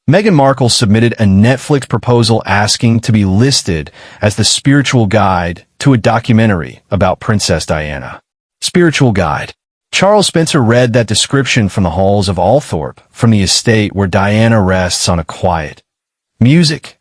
Meghan Markle submitted a Netflix proposal asking to be listed as the spiritual guide to a documentary about Princess Diana. Spiritual guide. Charles Spencer read that description from the halls of Althorp, from the estate where Diana rests on a quiet, music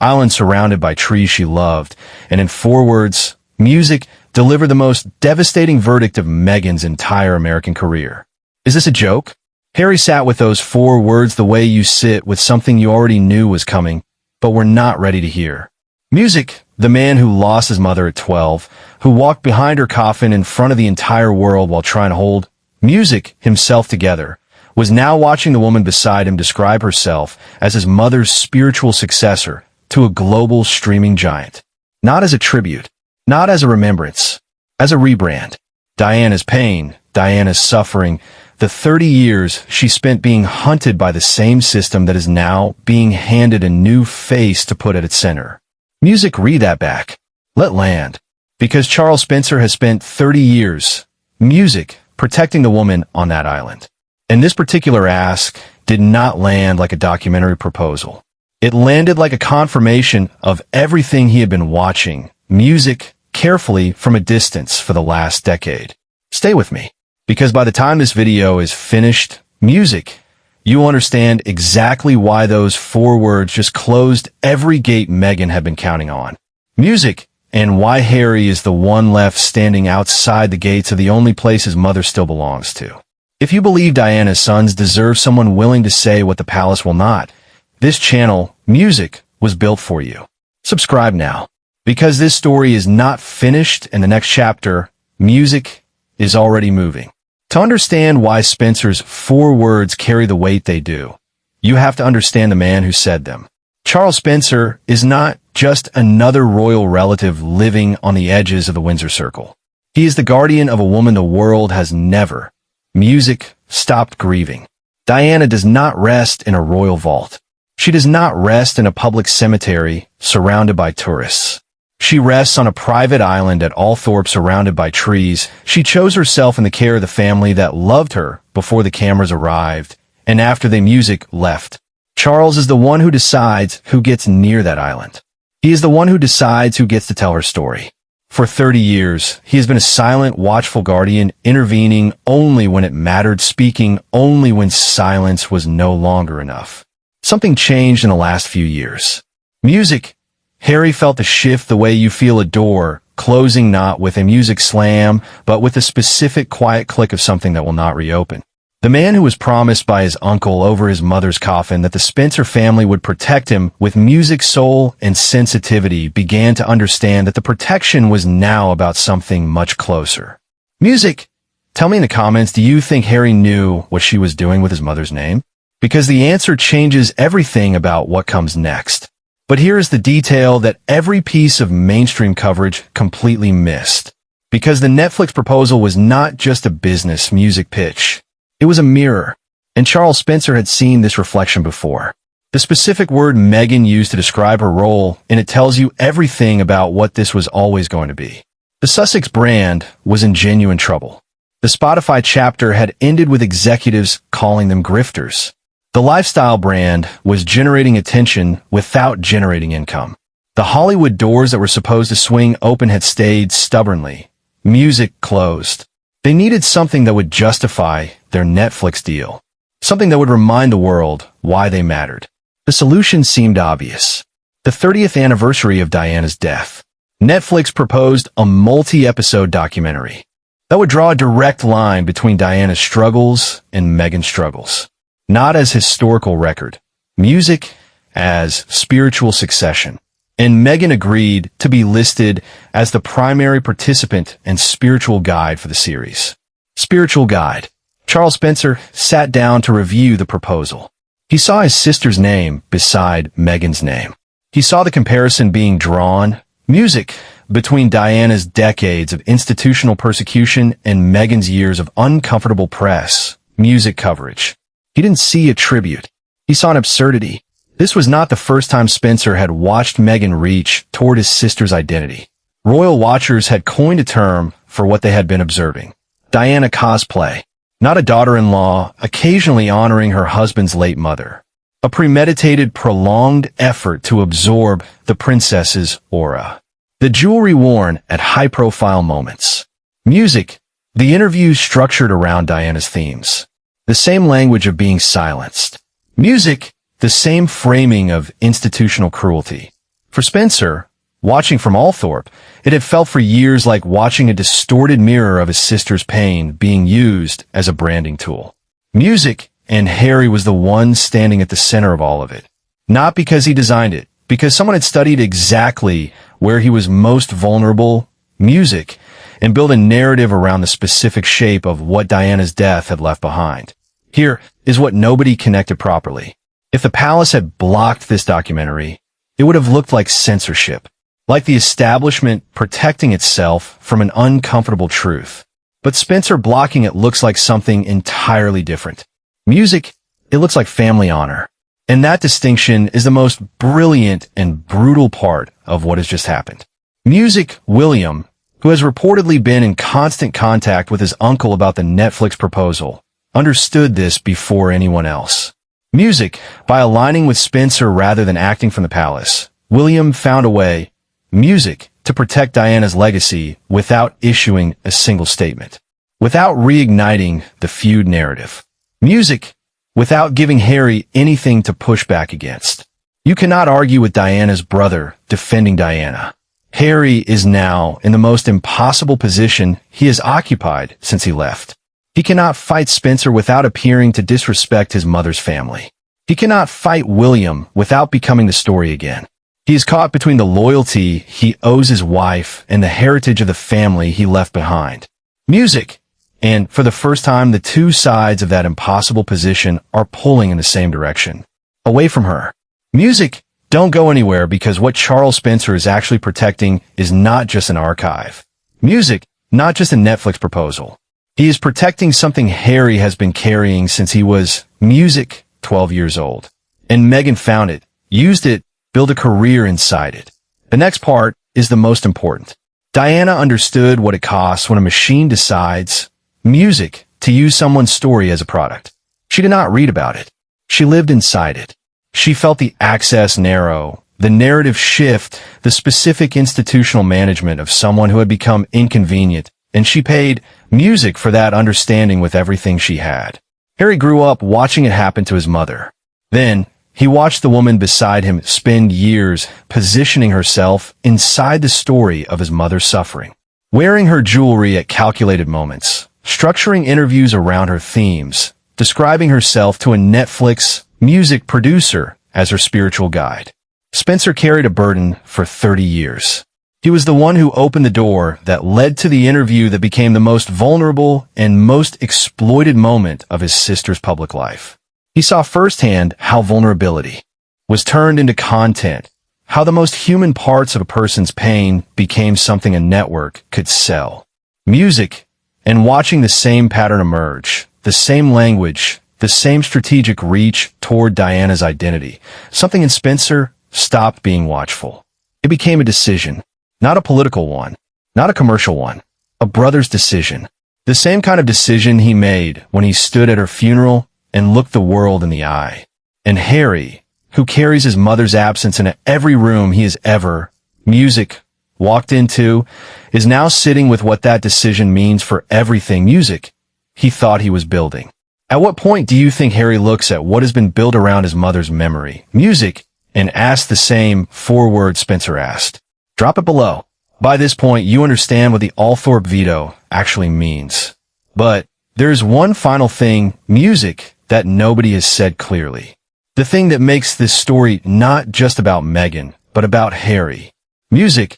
island surrounded by trees she loved, and in 4 words, music delivered the most devastating verdict of Meghan's entire American career. Is this a joke? Harry sat with those 4 words the way you sit with something you already knew was coming, but were not ready to hear. Music, the man who lost his mother at 12, who walked behind her coffin in front of the entire world while trying to hold music himself together, was now watching the woman beside him describe herself as his mother's spiritual successor to a global streaming giant. Not as a tribute, not as a remembrance, as a rebrand. Diana's pain, Diana's suffering, the 30 years she spent being hunted by the same system that is now being handed a new face to put at its center. Music, read that back. Let land. Because Charles Spencer has spent 30 years, music, protecting the woman on that island. And this particular ask did not land like a documentary proposal. It landed like a confirmation of everything he had been watching, music, carefully from a distance for the last decade. Stay with me, because by the time this video is finished, music, you will understand exactly why those 4 words just closed every gate Meghan had been counting on. Music, and why Harry is the one left standing outside the gates of the only place his mother still belongs to. If you believe Diana's sons deserve someone willing to say what the palace will not, this channel, Music, was built for you. Subscribe now, because this story is not finished and the next chapter, Music, is already moving. To understand why Spencer's 4 words carry the weight they do, you have to understand the man who said them. Charles Spencer is not just another royal relative living on the edges of the Windsor Circle. He is the guardian of a woman the world has never, music, stopped grieving. Diana does not rest in a royal vault. She does not rest in a public cemetery surrounded by tourists. She rests on a private island at Althorp surrounded by trees. She chose herself in the care of the family that loved her before the cameras arrived and after the music left. Charles is the one who decides who gets near that island. He is the one who decides who gets to tell her story. For 30 years, he has been a silent, watchful guardian, intervening only when it mattered, speaking only when silence was no longer enough. Something changed in the last few years. Music. Harry felt the shift the way you feel a door closing, not with a music slam, but with a specific quiet click of something that will not reopen. The man who was promised by his uncle over his mother's coffin that the Spencer family would protect him with music, soul, and sensitivity began to understand that the protection was now about something much closer. Music. Tell me in the comments, do you think Harry knew what she was doing with his mother's name? Because the answer changes everything about what comes next. But here is the detail that every piece of mainstream coverage completely missed. Because the Netflix proposal was not just a business music pitch. It was a mirror. And Charles Spencer had seen this reflection before. The specific word Meghan used to describe her role, and it tells you everything about what this was always going to be. The Sussex brand was in genuine trouble. The Spotify chapter had ended with executives calling them grifters. The lifestyle brand was generating attention without generating income. The Hollywood doors that were supposed to swing open had stayed stubbornly. Music closed. They needed something that would justify their Netflix deal. Something that would remind the world why they mattered. The solution seemed obvious. The 30th anniversary of Diana's death. Netflix proposed a multi-episode documentary that would draw a direct line between Diana's struggles and Meghan's struggles. Not as historical record, music as spiritual succession. And Meghan agreed to be listed as the primary participant and spiritual guide for the series. Spiritual guide. Charles Spencer sat down to review the proposal. He saw his sister's name beside Meghan's name. He saw the comparison being drawn, music, between Diana's decades of institutional persecution and Meghan's years of uncomfortable press, music coverage. He didn't see a tribute. He saw an absurdity. This was not the first time Spencer had watched Meghan reach toward his sister's identity. Royal watchers had coined a term for what they had been observing. Diana cosplay. Not a daughter-in-law, occasionally honoring her husband's late mother. A premeditated, prolonged effort to absorb the princess's aura. The jewelry worn at high-profile moments. Music. The interviews structured around Diana's themes. The same language of being silenced. Music. The same framing of institutional cruelty. For Spencer, watching from Althorpe, it had felt for years like watching a distorted mirror of his sister's pain being used as a branding tool. Music, and Harry was the one standing at the center of all of it. Not because he designed it, because someone had studied exactly where he was most vulnerable, music, and built a narrative around the specific shape of what Diana's death had left behind. Here is what nobody connected properly. If the palace had blocked this documentary, it would have looked like censorship, like the establishment protecting itself from an uncomfortable truth. But Spencer blocking it looks like something entirely different. Music, it looks like family honor. And that distinction is the most brilliant and brutal part of what has just happened. Music, William, who has reportedly been in constant contact with his uncle about the Netflix proposal, understood this before anyone else. Music, by aligning with Spencer rather than acting from the palace, William found a way, music, to protect Diana's legacy without issuing a single statement, without reigniting the feud narrative. Music, without giving Harry anything to push back against. You cannot argue with Diana's brother defending Diana. Harry is now in the most impossible position he has occupied since he left. He cannot fight Spencer without appearing to disrespect his mother's family. He cannot fight William without becoming the story again. He is caught between the loyalty he owes his wife and the heritage of the family he left behind. Music. And for the first time, the two sides of that impossible position are pulling in the same direction. Away from her. Music, don't go anywhere, because what Charles Spencer is actually protecting is not just an archive. Music, not just a Netflix proposal. He is protecting something Harry has been carrying since he was, music, 12 years old. And Meghan found it, used it, built a career inside it. The next part is the most important. Diana understood what it costs when a machine decides, music, to use someone's story as a product. She did not read about it. She lived inside it. She felt the access narrow, the narrative shift, the specific institutional management of someone who had become inconvenient, and she paid music for that understanding with everything she had. Harry grew up watching it happen to his mother. Then, he watched the woman beside him spend years positioning herself inside the story of his mother's suffering, wearing her jewelry at calculated moments, structuring interviews around her themes, describing herself to a Netflix music producer as her spiritual guide. Spencer carried a burden for 30 years. He was the one who opened the door that led to the interview that became the most vulnerable and most exploited moment of his sister's public life. He saw firsthand how vulnerability was turned into content, how the most human parts of a person's pain became something a network could sell. Music, and watching the same pattern emerge, the same language, the same strategic reach toward Diana's identity. Something in Spencer stopped being watchful. It became a decision, not a political one, not a commercial one, a brother's decision. The same kind of decision he made when he stood at her funeral and looked the world in the eye. And Harry, who carries his mother's absence in every room he has ever, music, walked into, is now sitting with what that decision means for everything music he thought he was building. At what point do you think Harry looks at what has been built around his mother's memory, music, and asks the same four words Spencer asked? Drop it below. By this point, you understand what the Althorpe veto actually means. But there's one final thing, music, that nobody has said clearly. The thing that makes this story not just about Meghan, but about Harry. Music,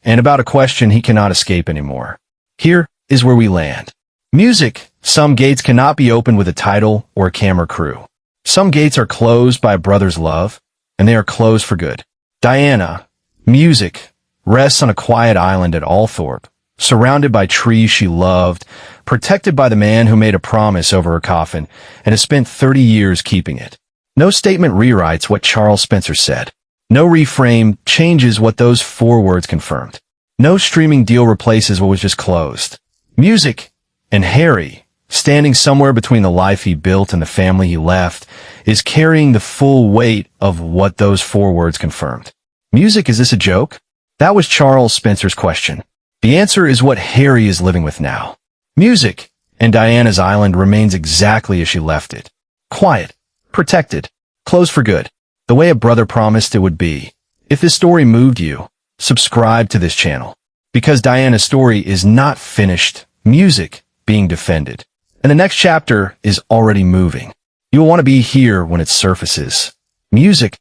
and about a question he cannot escape anymore. Here is where we land. Music. Some gates cannot be opened with a title or a camera crew. Some gates are closed by a brother's love, and they are closed for good. Diana, music, rests on a quiet island at Althorpe, surrounded by trees she loved, protected by the man who made a promise over her coffin and has spent 30 years keeping it. No statement rewrites what Charles Spencer said. No reframe changes what those four words confirmed. No streaming deal replaces what was just closed. Music, and Harry, standing somewhere between the life he built and the family he left, is carrying the full weight of what those 4 words confirmed. Music, is this a joke? That was Charles Spencer's question. The answer is what Harry is living with now. Music, and Diana's island remains exactly as she left it. Quiet, protected, closed for good, the way a brother promised it would be. If this story moved you, subscribe to this channel, because Diana's story is not finished. Music being defended, and the next chapter is already moving. You will want to be here when it surfaces. Music